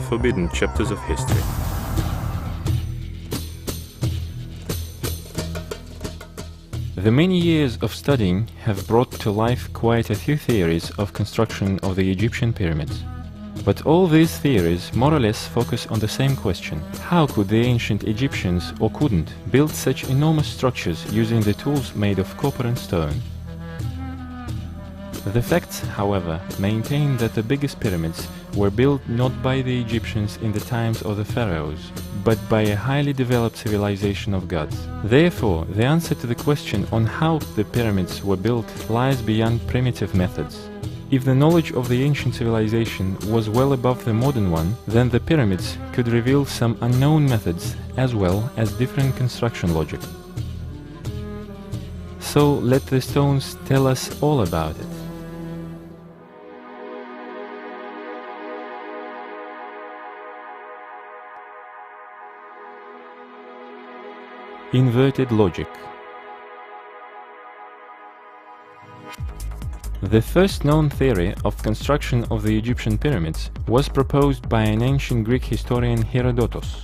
forbidden chapters of history. The many years of studying have brought to life quite a few theories of construction of the Egyptian pyramids. But all these theories more or less focus on the same question: how could the ancient Egyptians, or couldn't, build such enormous structures using the tools made of copper and stone? The facts, however, maintain that the biggest pyramids were built not by the Egyptians in the times of the pharaohs, but by a highly developed civilization of gods. Therefore, the answer to the question on how the pyramids were built lies beyond primitive methods. If the knowledge of the ancient civilization was well above the modern one, then the pyramids could reveal some unknown methods as well as different construction logic. So let the stones tell us all about it. Inverted logic. The first known theory of construction of the Egyptian pyramids was proposed by an ancient Greek historian Herodotus.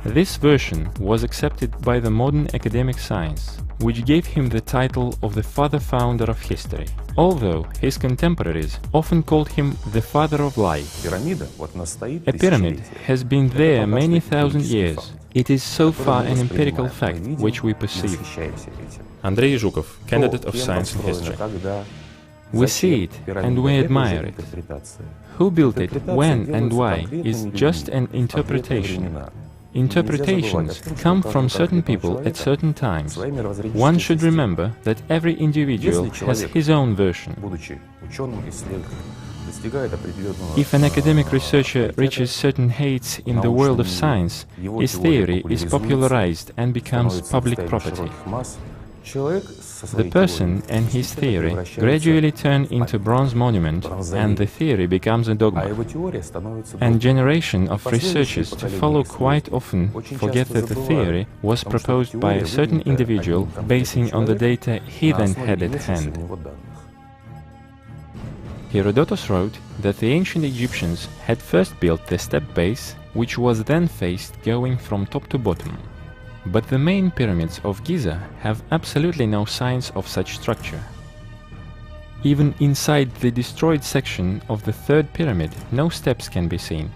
This version was accepted by the modern academic science, which gave him the title of the father-founder of history, although his contemporaries often called him the father of lie. A pyramid has been there many thousand years. It is so far an empirical fact which we perceive. Andrei Zhukov, candidate of science and history. We see it and we admire it. Who built it, when and why is just an interpretation. Interpretations come from certain people at certain times. One should remember that every individual has his own version. If an academic researcher reaches certain heights in the world of science, his theory is popularized and becomes public property. The person and his theory gradually turn into bronze monument, and the theory becomes a dogma. And generation of researchers to follow quite often forget that the theory was proposed by a certain individual basing on the data he then had at hand. Herodotus wrote that the ancient Egyptians had first built the step base, which was then faced going from top to bottom. But the main pyramids of Giza have absolutely no signs of such structure. Even inside the destroyed section of the third pyramid, no steps can be seen.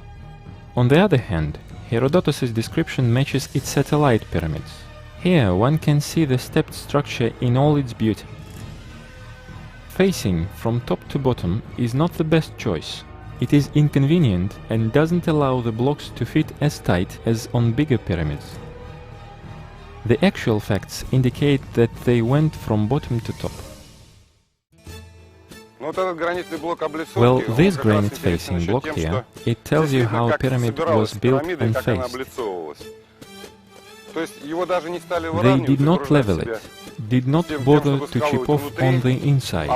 On the other hand, Herodotus' description matches its satellite pyramids. Here one can see the stepped structure in all its beauty. Facing from top to bottom is not the best choice. It is inconvenient and doesn't allow the blocks to fit as tight as on bigger pyramids. The actual facts indicate that they went from bottom to top. Well, this granite-facing block here, it tells you how a pyramid was built and faced. They did not level it, did not bother to chip off on the inside.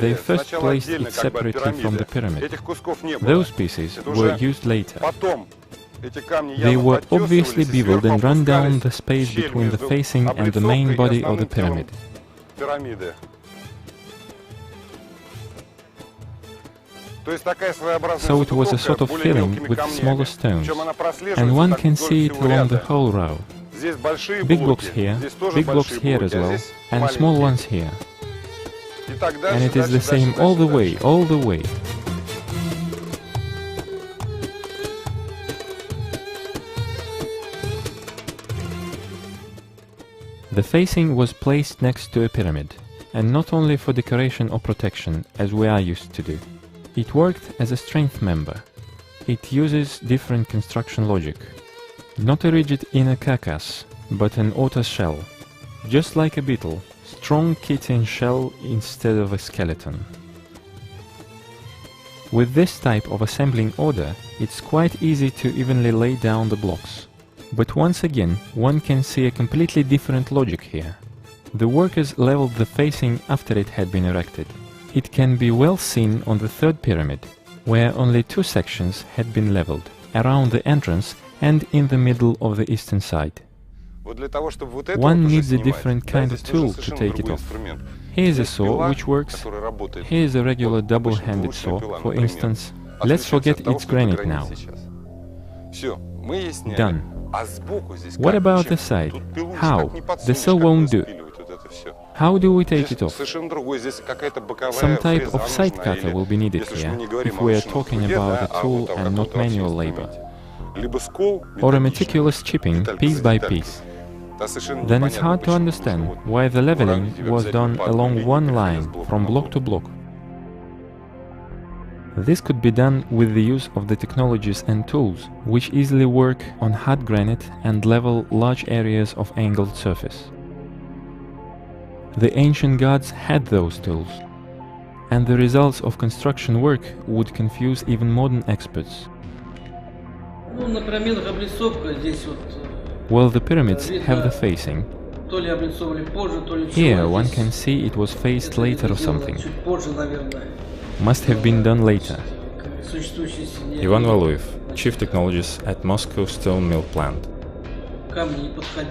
They first placed it separately from the pyramid. Those pieces were used later. They were obviously beveled and run down the space between the facing and the main body of the pyramid. So it was a sort of filling with smaller stones, and one can see it along the whole row. Big blocks here as well, and small ones here. And it is the same all the way, all the way. The facing was placed next to a pyramid, and not only for decoration or protection, as we are used to do. It worked as a strength member. It uses different construction logic. Not a rigid inner carcass, but an outer shell. Just like a beetle, strong chitin shell instead of a skeleton. With this type of assembling order, it's quite easy to evenly lay down the blocks. But once again, one can see a completely different logic here. The workers leveled the facing after it had been erected. It can be well seen on the third pyramid, where only two sections had been leveled, around the entrance and in the middle of the eastern side. One needs a different kind of tool to take it off. Here is a saw which works. Here is a regular double-handed saw, for instance. Let's forget its granite now. Done. What about the side? How? The saw won't do. How do we take it off? Some type of side cutter will be needed here, if we are talking about a tool and not manual labor. Or a meticulous chipping, piece by piece. Then it's hard to understand why the leveling was done along one line, from block to block. This could be done with the use of the technologies and tools, which easily work on hard granite and level large areas of angled surface. The ancient gods had those tools, and the results of construction work would confuse even modern experts. Well, the pyramids have the facing. Here one can see it was faced later or something. Must have been done later. Ivan Valuev, Chief Technologist at Moscow Stone Mill Plant.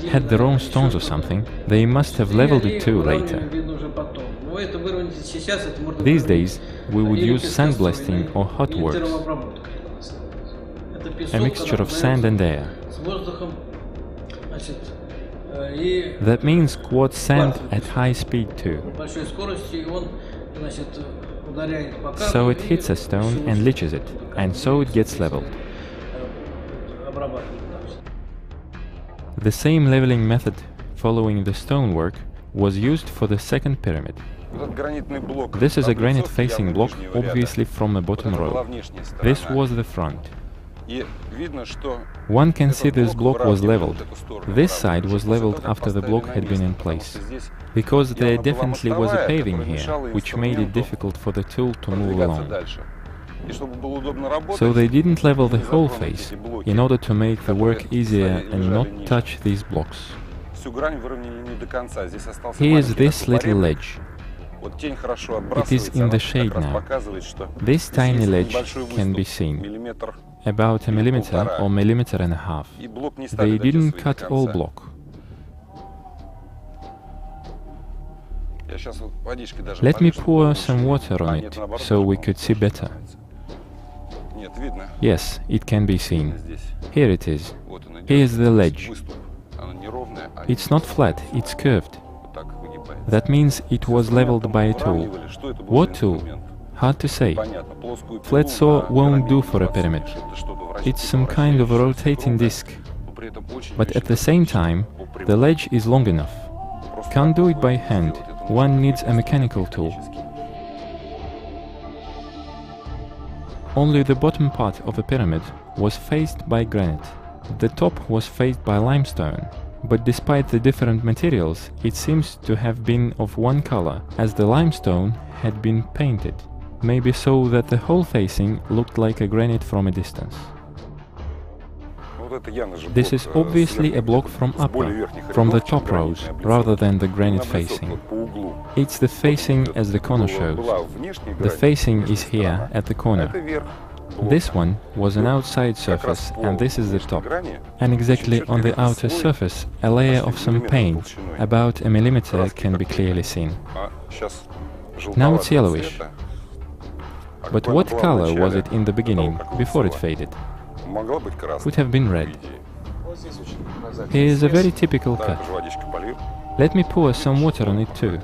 Had the wrong stones or something, they must have leveled it too later. These days, we would use sandblasting or hot works, a mixture of sand and air. That means quartz sand at high speed too. So it hits a stone and leaches it, and so it gets leveled. The same leveling method following the stonework was used for the second pyramid. This is a granite facing block, obviously from a bottom row. This was the front. One can see this block was leveled. This side was leveled after the block had been in place, because there definitely was a paving here, which made it difficult for the tool to move along. So they didn't level the whole face, in order to make the work easier and not touch these blocks. Here's this little ledge. It is in the shade now. This tiny ledge can be seen, about a millimeter or millimeter and a half. They didn't cut all block. Let me pour some water on it, so we could see better. Yes, it can be seen. Here it is. Here's the ledge. It's not flat, it's curved. That means it was leveled by a tool. What tool? Hard to say. Flat saw won't do for a pyramid. It's some kind of a rotating disc. But at the same time, the ledge is long enough. Can't do it by hand. One needs a mechanical tool. Only the bottom part of the pyramid was faced by granite. The top was faced by limestone. But despite the different materials, it seems to have been of one color, as the limestone had been painted. Maybe so that the whole facing looked like a granite from a distance. This is obviously a block from upper, from the top rows, rather than the granite facing. It's the facing as the corner shows. The facing is here, at the corner. This one was an outside surface, and this is the top. And exactly on the outer surface, a layer of some paint, about a millimeter, can be clearly seen. Now it's yellowish. But what color was it in the beginning, before it faded? Would have been red. Here's a very typical cut. Let me pour some water on it too.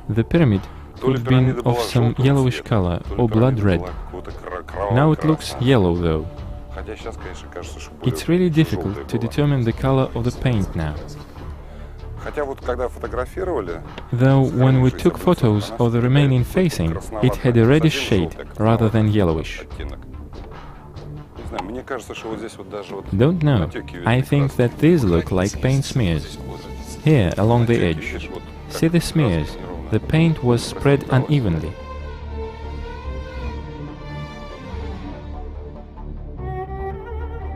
The pyramid could have been of some yellowish color or blood red. Now it looks yellow though. It's really difficult to determine the color of the paint now. Though when we took photos of the remaining facing, it had a reddish shade rather than yellowish. Don't know. I think that these look like paint smears. Here, along the edge. See the smears? The paint was spread unevenly.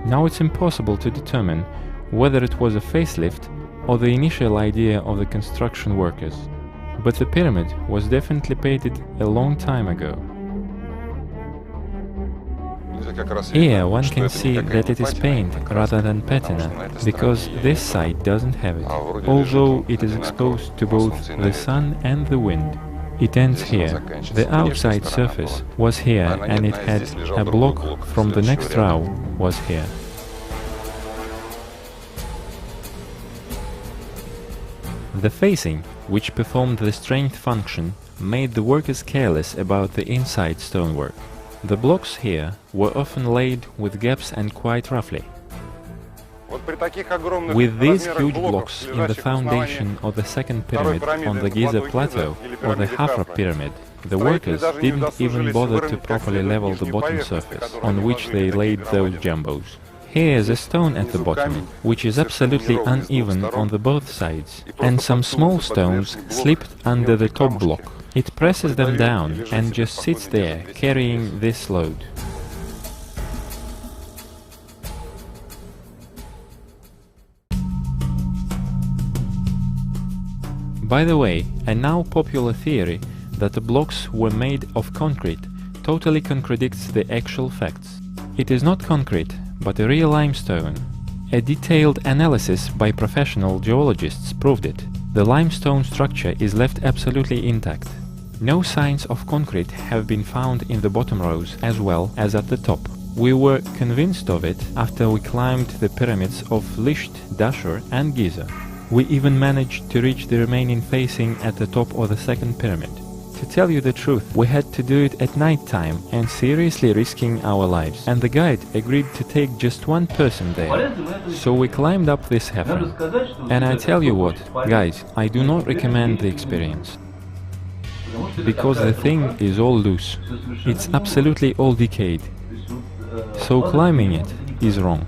Now it's impossible to determine whether it was a facelift or the initial idea of the construction workers. But the pyramid was definitely painted a long time ago. Here one can see that it is paint rather than patina, because this side doesn't have it, although it is exposed to both the sun and the wind. It ends here. The outside surface was here and it had a block from the next row was here. The facing, which performed the strength function, made the workers careless about the inside stonework. The blocks here were often laid with gaps and quite roughly. With these huge blocks in the foundation of the second pyramid on the Giza plateau or the Hafra pyramid, the workers didn't even bother to properly level the bottom surface on which they laid those jumbos. Here is a stone at the bottom, which is absolutely uneven on the both sides, and some small stones slipped under the top block. It presses them down and just sits there, carrying this load. By the way, a now popular theory that the blocks were made of concrete totally contradicts the actual facts. It is not concrete, but a real limestone. A detailed analysis by professional geologists proved it. The limestone structure is left absolutely intact. No signs of concrete have been found in the bottom rows as well as at the top. We were convinced of it after we climbed the pyramids of Lisht, Dashur and Giza. We even managed to reach the remaining facing at the top of the second pyramid. To tell you the truth, we had to do it at night time and seriously risking our lives, and the guide agreed to take just one person there. So we climbed up this heifer. And I tell you what, guys, I do not recommend the experience. Because the thing is all loose. It's absolutely all decayed. So climbing it is wrong.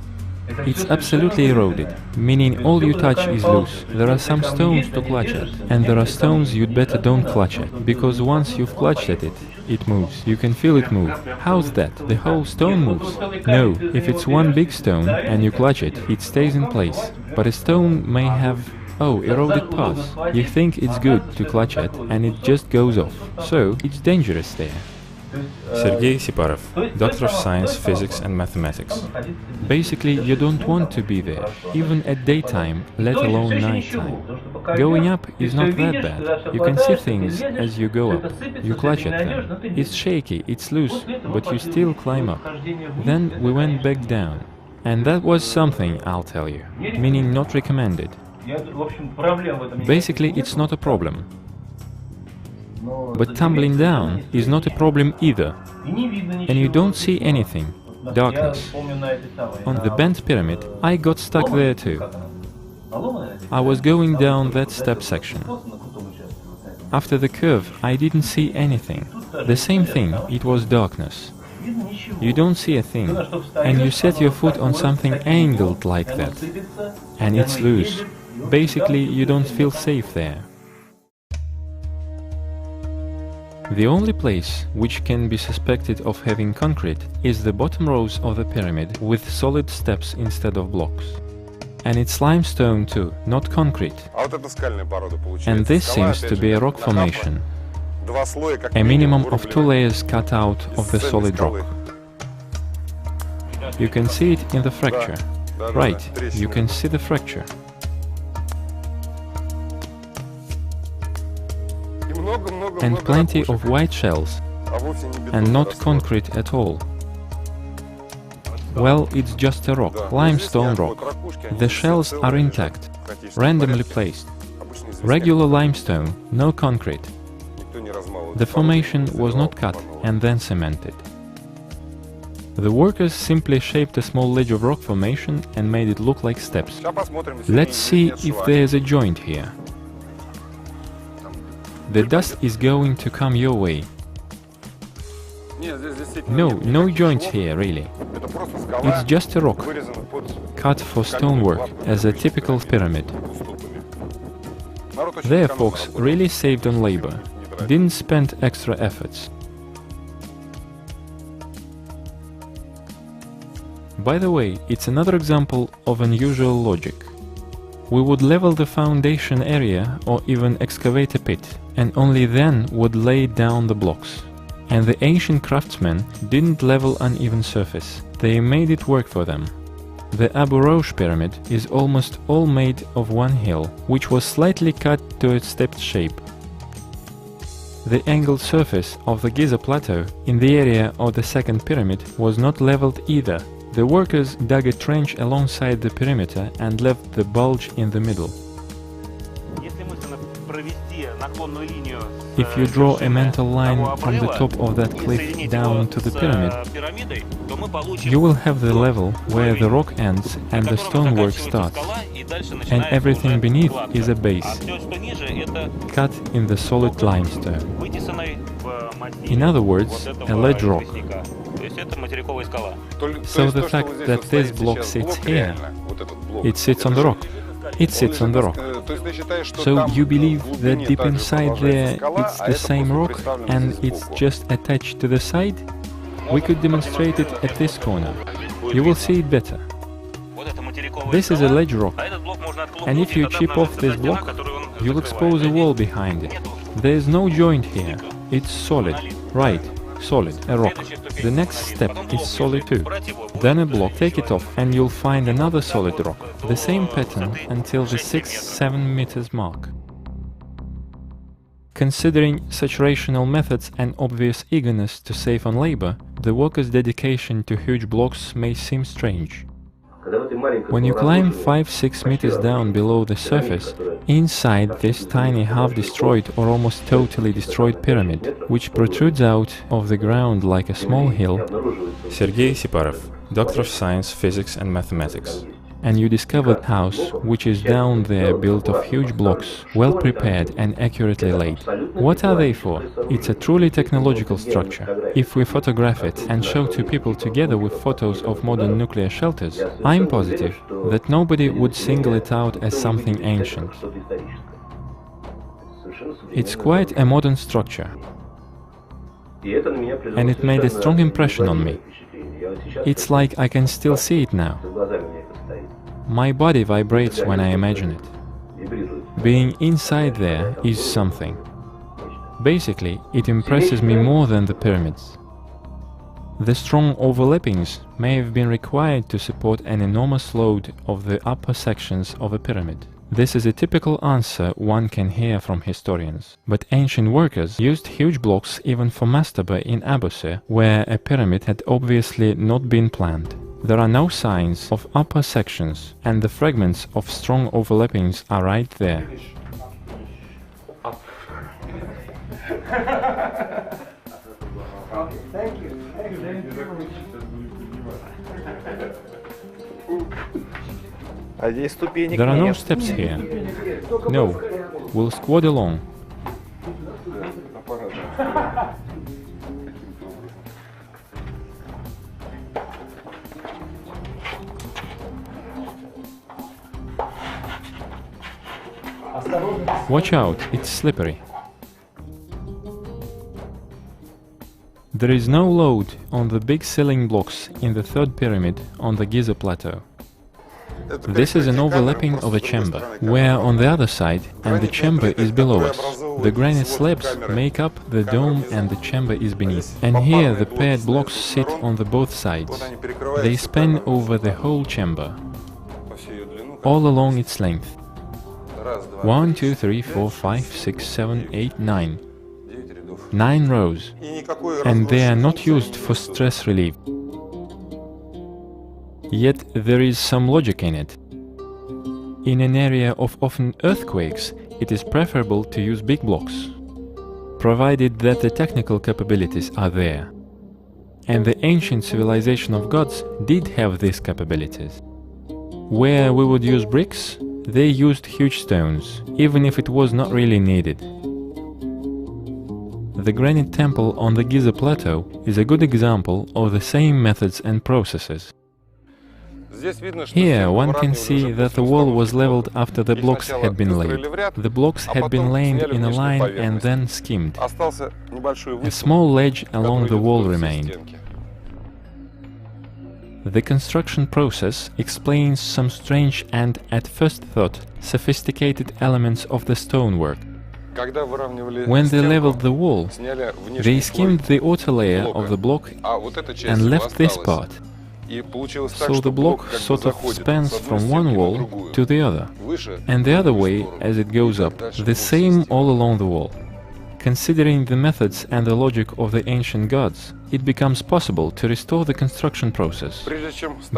It's absolutely eroded, meaning all you touch is loose. There are some stones to clutch at, and there are stones you'd better don't clutch at, because once you've clutched at it, it moves. You can feel it move. How's that? The whole stone moves? No, if it's one big stone and you clutch it, it stays in place. But a stone may have, eroded parts. You think it's good to clutch at, and it just goes off. So, it's dangerous there. Sergei Siparov, Doctor of Science, Physics and Mathematics. Basically, you don't want to be there, even at daytime, let alone nighttime. Going up is not that bad. You can see things as you go up. You clutch at them. It's shaky, it's loose, but you still climb up. Then we went back down. And that was something, I'll tell you. Meaning not recommended. Basically, it's not a problem. But tumbling down is not a problem either, and you don't see anything, darkness. On the bent pyramid, I got stuck there too. I was going down that step section. After the curve, I didn't see anything. The same thing, it was darkness. You don't see a thing, and you set your foot on something angled like that, and it's loose. Basically, you don't feel safe there. The only place which can be suspected of having concrete is the bottom rows of the pyramid with solid steps instead of blocks. And it's limestone too, not concrete. And this seems to be a rock formation, a minimum of 2 layers cut out of the solid rock. You can see it in the fracture. Right, you can see the fracture. And plenty of white shells, and not concrete at all. Well, it's just a rock, limestone rock. The shells are intact, randomly placed. Regular limestone, no concrete. The formation was not cut and then cemented. The workers simply shaped a small ledge of rock formation and made it look like steps. Let's see if there's a joint here. The dust is going to come your way. No joints here, really. It's just a rock, cut for stonework, as a typical pyramid. There folks really saved on labor, didn't spend extra efforts. By the way, it's another example of unusual logic. We would level the foundation area or even excavate a pit, and only then would lay down the blocks. And the ancient craftsmen didn't level uneven surface, they made it work for them. The Abu Rosh pyramid is almost all made of one hill, which was slightly cut to a stepped shape. The angled surface of the Giza plateau in the area of the second pyramid was not leveled either. The workers dug a trench alongside the perimeter and left the bulge in the middle. If you draw a mental line from the top of that cliff down to the pyramid, you will have the level where the rock ends and the stonework starts, and everything beneath is a base, cut in the solid limestone. In other words, a ledge rock. So the fact that this block sits here, it sits on the rock. It sits on the rock. So you believe that deep inside there it's the same rock and it's just attached to the side? We could demonstrate it at this corner. You will see it better. This is a ledge rock, and if you chip off this block, you'll expose a wall behind it. There is no joint here. It's solid. Right, solid, a rock. The next step is solid too. Then a block, take it off, and you'll find another solid rock. The same pattern until the 6-7 meters mark. Considering such rational methods and obvious eagerness to save on labor, the workers' dedication to huge blocks may seem strange. When you climb 5-6 meters down below the surface, inside this tiny half-destroyed or almost totally destroyed pyramid, which protrudes out of the ground like a small hill, Sergei Siparov, Doctor of Science, Physics and Mathematics. and you discover a house which is down there built of huge blocks, well prepared and accurately laid. What are they for? It's a truly technological structure. If we photograph it and show to people together with photos of modern nuclear shelters, I'm positive that nobody would single it out as something ancient. It's quite a modern structure, and it made a strong impression on me. It's like I can still see it now. My body vibrates when I imagine it. Being inside there is something. Basically, it impresses me more than the pyramids. The strong overlappings may have been required to support an enormous load of the upper sections of a pyramid. This is a typical answer one can hear from historians. But ancient workers used huge blocks even for mastaba in Abusir, where a pyramid had obviously not been planned. There are no signs of upper sections, and the fragments of strong overlappings are right there. Thank you. There are no steps here. No, we'll squat along. Watch out, it's slippery. There is no load on the big ceiling blocks in the third pyramid on the Giza plateau. This is an overlapping of a chamber. We're on the other side, and the chamber is below us. The granite slabs make up the dome and the chamber is beneath. And here the paired blocks sit on the both sides. They span over the whole chamber, all along its length. 1, 2, 3, 4, 5, 6, 7, 8, 9. 9 rows. And they are not used for stress relief. Yet there is some logic in it. In an area of often earthquakes, it is preferable to use big blocks, provided that the technical capabilities are there. And the ancient civilization of gods did have these capabilities. Where we would use bricks, they used huge stones, even if it was not really needed. The granite temple on the Giza plateau is a good example of the same methods and processes. Here one can see that the wall was leveled after the blocks had been laid. The blocks had been laid in a line and then skimmed. A small ledge along the wall remained. The construction process explains some strange and, at first thought, sophisticated elements of the stonework. When they leveled the wall, they skimmed the outer layer of the block and left this part. So the block sort of spans from one wall to the other, and the other way as it goes up, the same all along the wall. Considering the methods and the logic of the ancient gods, it becomes possible to restore the construction process.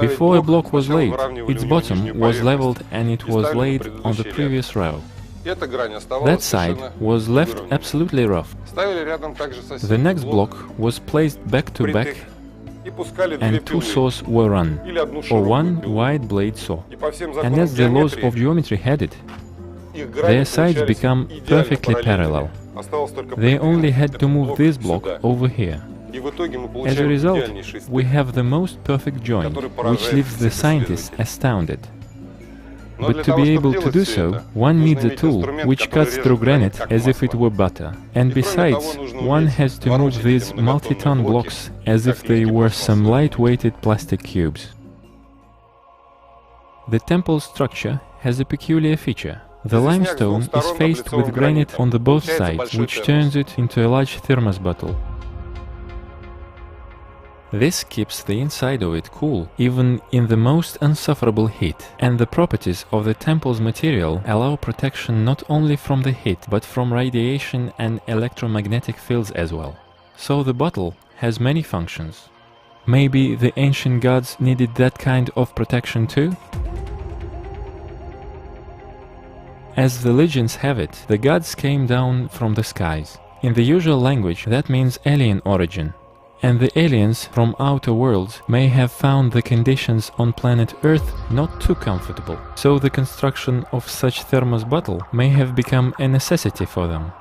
Before a block was laid, its bottom was leveled and it was laid on the previous row. That side was left absolutely rough. The next block was placed back to back and two saws were run, or one wide blade saw. And as the laws of geometry had it, their sides become perfectly parallel. They only had to move this block over here. As a result, we have the most perfect joint, which leaves the scientists astounded. But to be able to do so, one needs a tool which cuts through granite as if it were butter. And besides, one has to move these multi-ton blocks as if they were some light-weighted plastic cubes. The temple structure has a peculiar feature. The limestone is faced with granite on the both sides, which turns it into a large thermos bottle. This keeps the inside of it cool, even in the most insufferable heat, and the properties of the temple's material allow protection not only from the heat, but from radiation and electromagnetic fields as well. So the bottle has many functions. Maybe the ancient gods needed that kind of protection too? As the legends have it, the gods came down from the skies. In the usual language, that means alien origin. And the aliens from outer worlds may have found the conditions on planet Earth not too comfortable, so the construction of such thermos bottle may have become a necessity for them.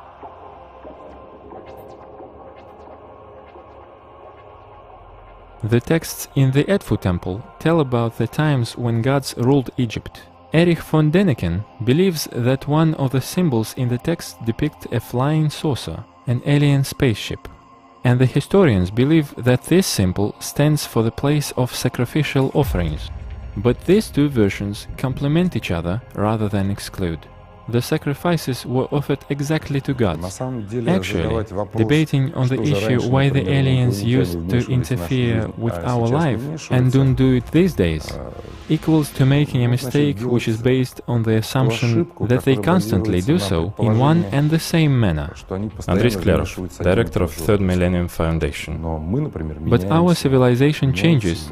The texts in the Edfu temple tell about the times when gods ruled Egypt. Erich von Däniken believes that one of the symbols in the text depicts a flying saucer, an alien spaceship. And the historians believe that this symbol stands for the place of sacrificial offerings. But these two versions complement each other rather than exclude. The sacrifices were offered exactly to gods. Actually, debating on the issue why the aliens used to interfere with our life and don't do it these days equals to making a mistake which is based on the assumption that they constantly do so in one and the same manner. Andrei Sklerov, director of Third Millennium Foundation. But our civilization changes,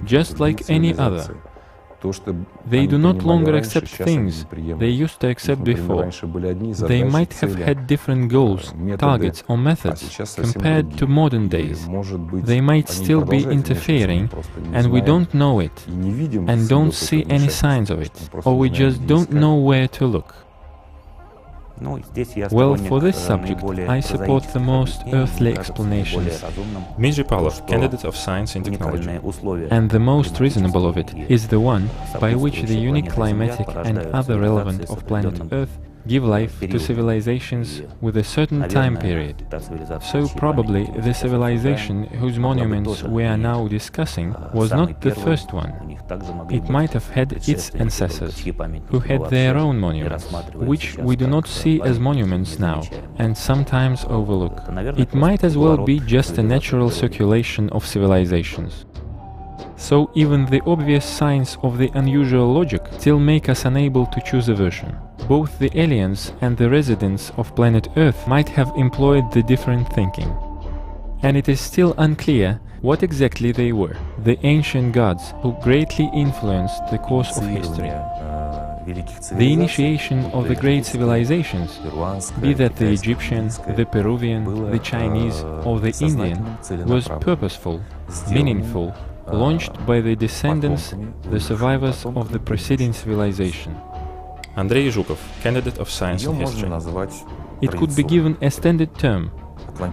just like any other. They do not longer accept things they used to accept before. They might have had different goals, targets or methods compared to modern days. They might still be interfering and we don't know it and don't see any signs of it, or we just don't know where to look. Well, for this subject, I support the most earthly explanations. Dmitry Pavlov, candidate of Science and Technology. And the most reasonable of it is the one by which the unique climatic and other relevant of planet Earth give life to civilizations with a certain time period. So probably the civilization whose monuments we are now discussing was not the first one. It might have had its ancestors, who had their own monuments, which we do not see as monuments now, and sometimes overlook. It might as well be just a natural circulation of civilizations. So even the obvious signs of the unusual logic still make us unable to choose a version. Both the aliens and the residents of planet Earth might have employed the different thinking. And it is still unclear what exactly they were, the ancient gods who greatly influenced the course of history. The initiation of the great civilizations, be that the Egyptian, the Peruvian, the Chinese or the Indian, was purposeful, meaningful, launched by the descendants, the survivors of the preceding civilization. Andrei Zhukov, candidate of Science and History. It could be given a standard term,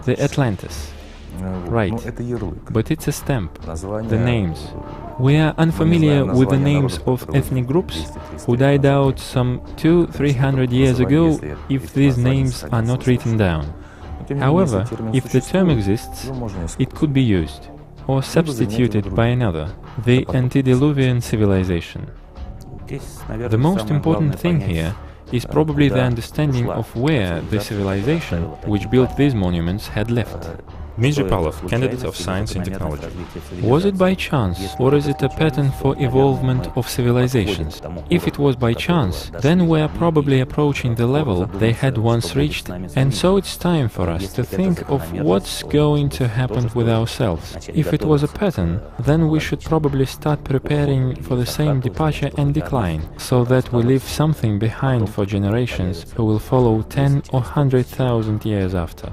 the Atlantis. Right, but it's a stamp, the names. We are unfamiliar with the names of ethnic groups who died out some 200–300 years ago if these names are not written down. However, if the term exists, it could be used, or substituted by another, the antediluvian civilization. The most important thing here is probably the understanding of where the civilization which built these monuments had left. Dmitry Pavlov, candidate of Science and Technology. Was it by chance, or is it a pattern for evolvement of civilizations? If it was by chance, then we are probably approaching the level they had once reached, and so it's time for us to think of what's going to happen with ourselves. If it was a pattern, then we should probably start preparing for the same departure and decline, so that we leave something behind for generations who will follow 10 or 100,000 years after.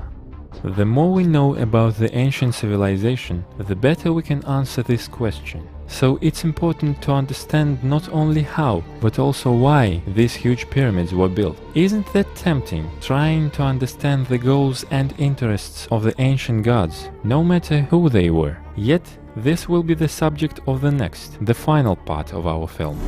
The more we know about the ancient civilization, the better we can answer this question. So it's important to understand not only how, but also why these huge pyramids were built. Isn't that tempting, trying to understand the goals and interests of the ancient gods, no matter who they were? Yet, this will be the subject of the next, the final part of our film.